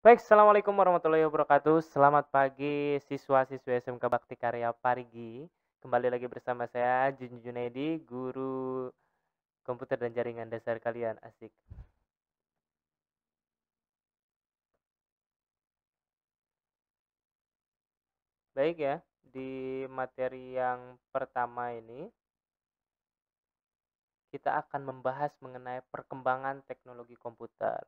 Baik, assalamualaikum warahmatullahi wabarakatuh. Selamat pagi siswa-siswi SMK Bakti Karya Parigi. Kembali lagi bersama saya Junjun Junaidi, guru komputer dan jaringan dasar kalian. Asik. Baik ya, di materi yang pertama ini kita akan membahas mengenai perkembangan teknologi komputer.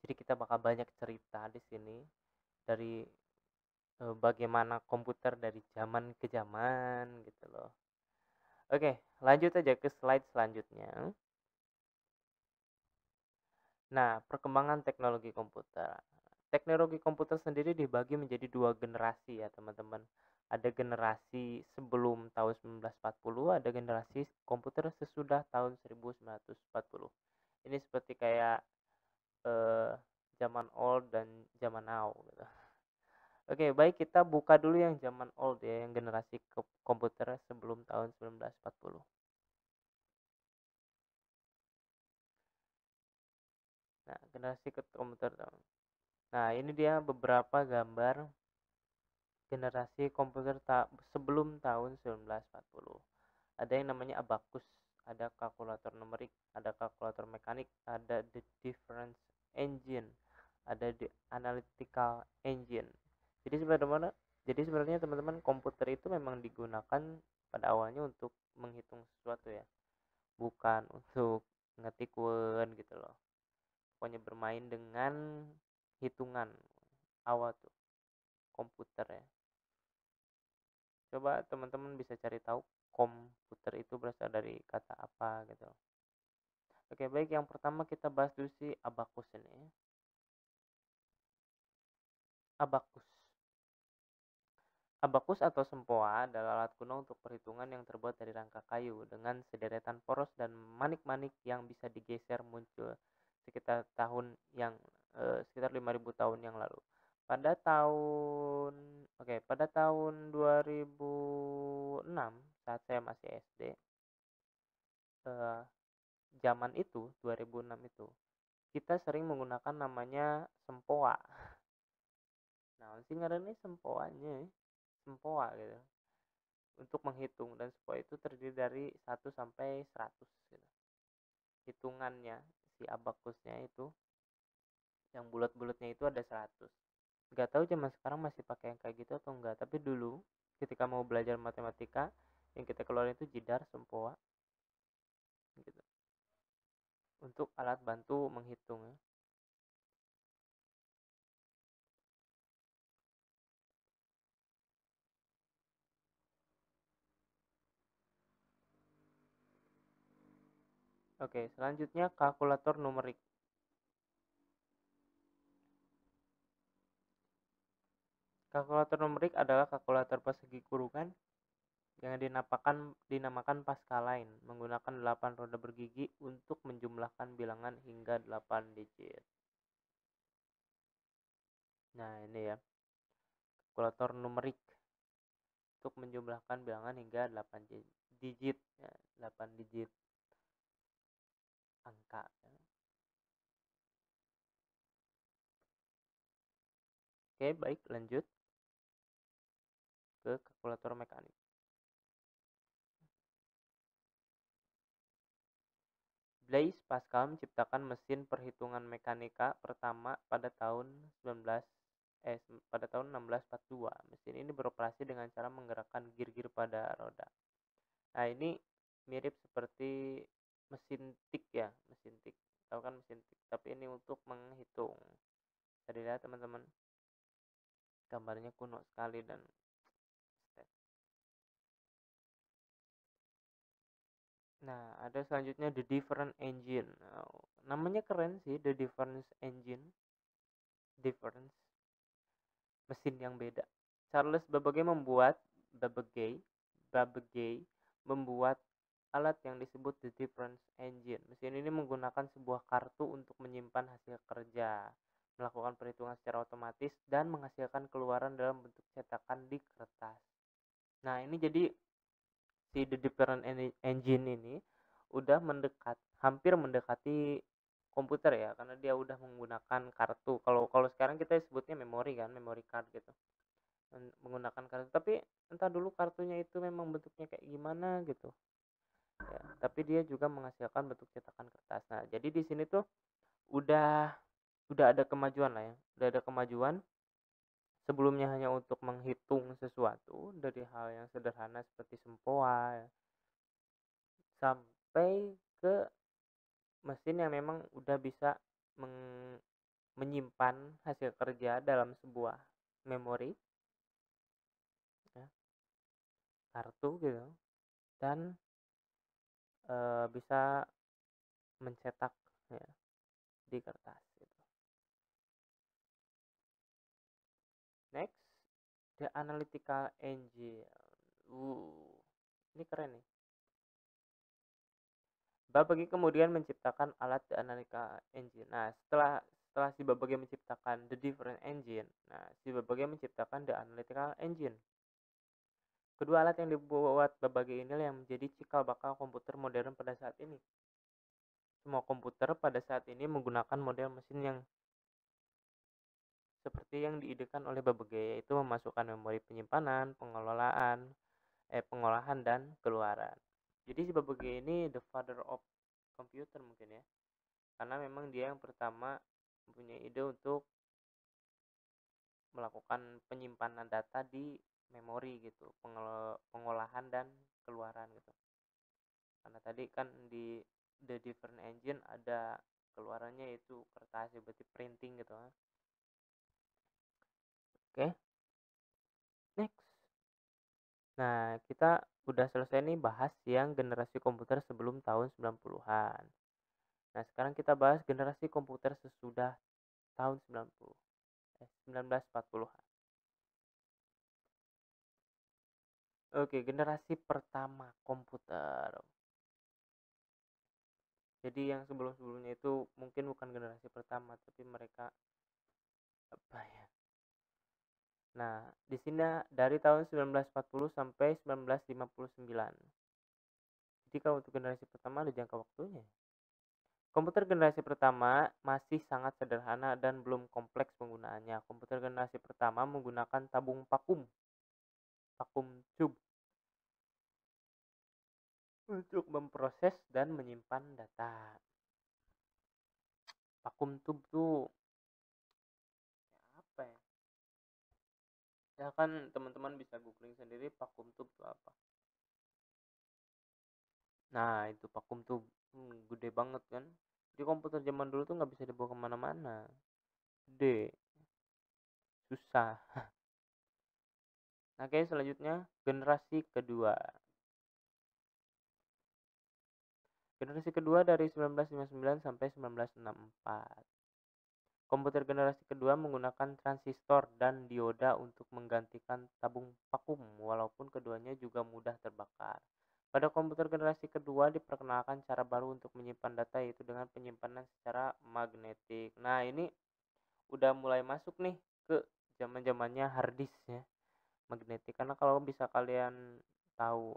Jadi kita bakal banyak cerita di sini dari bagaimana komputer dari zaman ke zaman gitu loh. Oke, lanjut aja ke slide selanjutnya. Nah, perkembangan teknologi komputer. Teknologi komputer sendiri dibagi menjadi dua generasi ya teman-teman. Ada generasi sebelum tahun 1940, ada generasi komputer sesudah tahun 1940. Ini seperti kayak eh, zaman old dan zaman now gitu. Oke, baik kita buka dulu yang zaman old ya, yang generasi komputer sebelum tahun 1940. Nah, generasi komputer. Nah, ini dia beberapa gambar generasi komputer sebelum tahun 1940. Ada yang namanya abacus, ada kalkulator numerik, ada kalkulator mekanik, ada the difference engine, ada the analytical engine. Jadi sebenarnya teman-teman komputer itu memang digunakan pada awalnya untuk menghitung sesuatu ya, bukan untuk ngetik word gitu loh. Pokoknya bermain dengan hitungan awal tuh komputer ya. Coba teman-teman bisa cari tahu komputer itu berasal dari kata apa gitu. Oke, baik yang pertama kita bahas dulu si abacus ini. Abacus. Abacus atau sempoa adalah alat kuno untuk perhitungan yang terbuat dari rangka kayu dengan sederetan poros dan manik-manik yang bisa digeser muncul sekitar sekitar 5.000 tahun yang lalu. Pada tahun 2006 saat saya masih SD, eh, zaman itu 2006 itu kita sering menggunakan namanya sempoa. Nah, sih ngarannya sempoanya, sempoa gitu. Untuk menghitung dan sempoa itu terdiri dari 1 sampai 100 gitu. Hitungannya si abacusnya itu yang bulat-bulatnya itu ada 100. Gak tahu zaman sekarang masih pakai yang kayak gitu atau enggak, tapi dulu ketika mau belajar matematika yang kita keluarin itu jidar sempoa gitu. Untuk alat bantu menghitung ya. Oke, selanjutnya kalkulator numerik. Kalkulator numerik adalah kalkulator persegi kurungan yang dinamakan Pascaline, menggunakan 8 roda bergigi untuk menjumlahkan bilangan hingga 8 digit. Nah, ini ya, kalkulator numerik untuk menjumlahkan bilangan hingga 8 digit, ya, 8 digit angka. Oke, baik, lanjut ke kalkulator mekanik. Blaise Pascal menciptakan mesin perhitungan mekanika pertama pada tahun 1642. Mesin ini beroperasi dengan cara menggerakkan gir-gir pada roda. Nah, ini mirip seperti mesin tik ya, mesin tik. Tahu kan mesin tik, tapi ini untuk menghitung. Bisa dilihat teman-teman, gambarnya kuno sekali dan nah, ada selanjutnya The Different Engine. Oh, namanya keren sih, The Difference Engine. Difference, mesin yang beda. Charles Babbage Babbage membuat alat yang disebut The Difference Engine. Mesin ini menggunakan sebuah kartu untuk menyimpan hasil kerja, melakukan perhitungan secara otomatis, dan menghasilkan keluaran dalam bentuk cetakan di kertas. Nah, ini jadi si The Different Engine ini udah hampir mendekati komputer ya, karena dia udah menggunakan kartu. Kalau kalau sekarang kita sebutnya memori kan, memory card gitu. Menggunakan kartu, tapi entah dulu kartunya itu memang bentuknya kayak gimana gitu. Ya, tapi dia juga menghasilkan bentuk cetakan kertas. Nah, jadi di sini tuh udah udah ada kemajuan lah ya. Udah ada kemajuan. Sebelumnya hanya untuk menghitung sesuatu dari hal yang sederhana seperti sempoa ya, sampai ke mesin yang memang udah bisa menyimpan hasil kerja dalam sebuah memori ya, kartu gitu, dan bisa mencetak ya di kertas gitu. Next, the analytical engine. Ini keren nih. Babbage kemudian menciptakan alat The Analytical Engine. Nah, setelah si Babbage menciptakan The Different Engine, nah si Babbage menciptakan The Analytical Engine. Kedua alat yang dibuat Babbage inilah yang menjadi cikal bakal komputer modern pada saat ini. Semua komputer pada saat ini menggunakan model mesin yang seperti yang diidekan oleh Babbage, yaitu memasukkan memori penyimpanan, pengolahan dan keluaran. Jadi si Babbage ini the father of computer mungkin ya. Karena memang dia yang pertama mempunyai ide untuk melakukan penyimpanan data di memori gitu, pengolahan dan keluaran gitu. Karena tadi kan di the different engine ada keluarannya yaitu kertas ya, berarti printing gitu kan. Oke, next. Nah, kita udah selesai nih bahas yang generasi komputer sebelum tahun 90-an. Nah, sekarang kita bahas generasi komputer sesudah tahun 1940-an. Oke, generasi pertama komputer. Jadi yang sebelum-sebelumnya itu mungkin bukan generasi pertama, tapi mereka apa ya? Nah, di sini dari tahun 1940 sampai 1959. Jadi kalau untuk generasi pertama ada jangka waktunya. Komputer generasi pertama masih sangat sederhana dan belum kompleks penggunaannya. Komputer generasi pertama menggunakan tabung vakum tube untuk memproses dan menyimpan data. Vakum tube tuh apa ya? Ya kan teman-teman bisa googling sendiri vakum tube itu apa. Nah itu vakum tube gede banget kan. Di komputer zaman dulu tuh nggak bisa dibawa kemana-mana. Gede, susah. Nah kayak selanjutnya generasi kedua. Generasi kedua dari 1959 sampai 1964. Komputer generasi kedua menggunakan transistor dan dioda untuk menggantikan tabung vakum, walaupun keduanya juga mudah terbakar. Pada komputer generasi kedua diperkenalkan cara baru untuk menyimpan data, yaitu dengan penyimpanan secara magnetik. Nah, ini udah mulai masuk nih ke zaman-zamannya hard disk ya, magnetik. Karena kalau bisa kalian tahu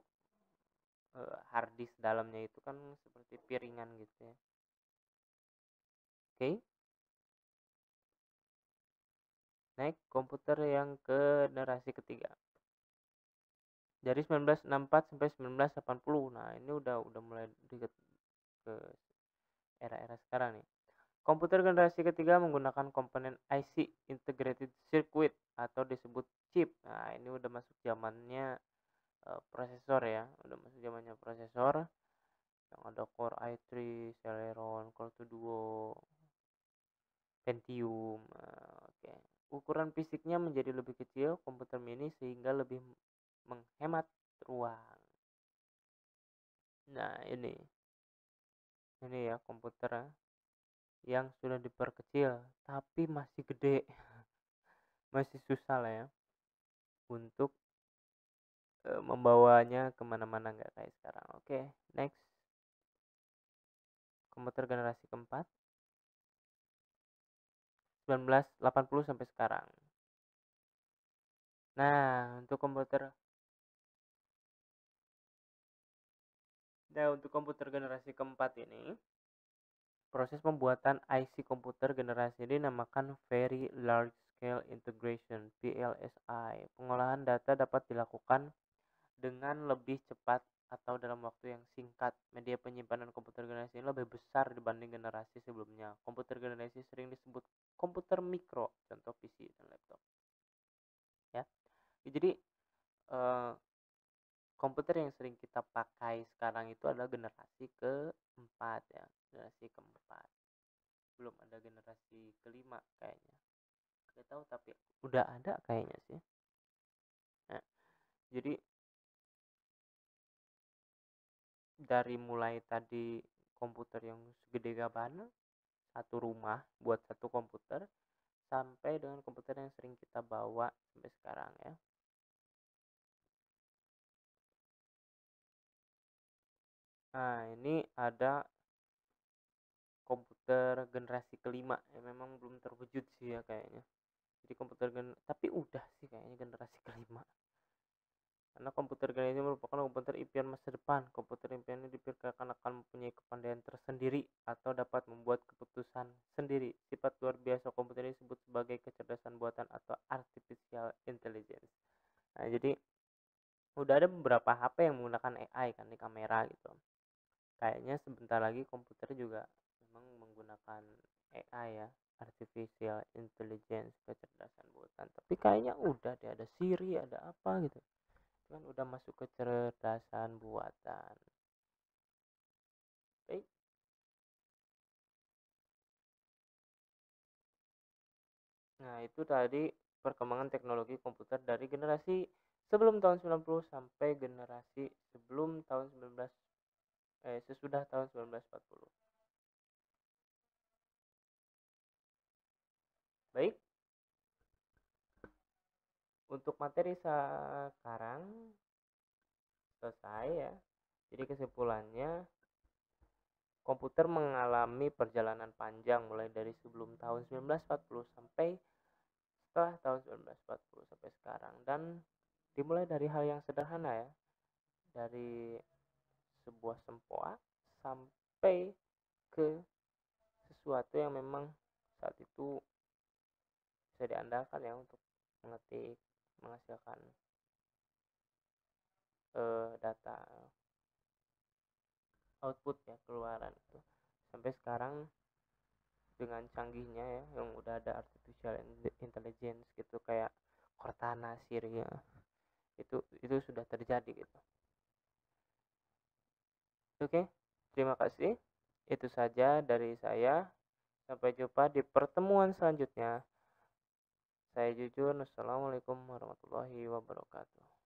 hard disk dalamnya itu kan seperti piringan gitu ya. Oke. Naik komputer yang ke generasi ketiga. Dari 1964 sampai 1980. Nah, ini udah mulai deket ke era-era sekarang nih. Komputer generasi ketiga menggunakan komponen IC Integrated Circuit atau disebut chip. Nah, ini udah masuk zamannya prosesor ya, udah masuk zamannya prosesor yang ada Core i3, Celeron, Core 2 Duo, Pentium. Oke. Ukuran fisiknya menjadi lebih kecil komputer mini sehingga lebih menghemat ruang. Nah, ini ya komputer yang sudah diperkecil tapi masih gede. Masih susah lah ya untuk membawanya kemana-mana, nggak kayak sekarang. Oke, next. Komputer generasi keempat 1980 sampai sekarang. Nah, untuk komputer generasi keempat ini Proses pembuatan IC komputer generasi ini dinamakan Very Large Scale Integration (VLSI). Pengolahan data dapat dilakukan dengan lebih cepat atau dalam waktu yang singkat. Media penyimpanan komputer generasi ini lebih besar dibanding generasi sebelumnya. Komputer generasi sering disebut komputer mikro, contoh PC dan laptop. Ya, jadi eh, komputer yang sering kita pakai sekarang itu adalah generasi keempat ya, generasi keempat. Belum ada generasi kelima kayaknya. Gak tahu tapi udah ada kayaknya sih. Nah, jadi dari mulai tadi komputer yang segede gaban satu rumah buat satu komputer sampai dengan komputer yang sering kita bawa sampai sekarang ya. Nah, ini ada komputer generasi kelima ya, memang belum terwujud sih ya kayaknya. Jadi tapi udah sih kayaknya generasi kelima. Karena komputer generasi merupakan komputer impian masa depan. Komputer impian ini diperkirakan akan mempunyai kepandaian tersendiri atau dapat membuat keputusan sendiri. Sifat luar biasa komputer ini disebut sebagai kecerdasan buatan atau artificial intelligence. Nah, jadi udah ada beberapa HP yang menggunakan AI kan di kamera gitu. Kayaknya sebentar lagi komputer juga memang menggunakan AI ya, artificial intelligence, kecerdasan buatan. Tapi kayaknya udah deh, ada Siri, ada apa gitu. Kan udah masuk kecerdasan buatan. Baik. Nah, itu tadi perkembangan teknologi komputer dari generasi sebelum tahun 90 sampai generasi sebelum tahun 19 sesudah tahun 1940. Baik, untuk materi sekarang selesai ya. Jadi kesimpulannya, komputer mengalami perjalanan panjang mulai dari sebelum tahun 1940 sampai setelah tahun 1940 sampai sekarang, dan dimulai dari hal yang sederhana ya, dari sebuah sempoa sampai ke sesuatu yang memang saat itu bisa diandalkan ya untuk mengetik, menghasilkan data output ya, keluaran itu. Sampai sekarang dengan canggihnya ya, yang udah ada artificial intelligence gitu kayak Cortana, Siri ya, itu sudah terjadi gitu. Oke, terima kasih. Itu saja dari saya. Sampai jumpa di pertemuan selanjutnya. Saya Jujun. Assalamualaikum warahmatullahi wabarakatuh.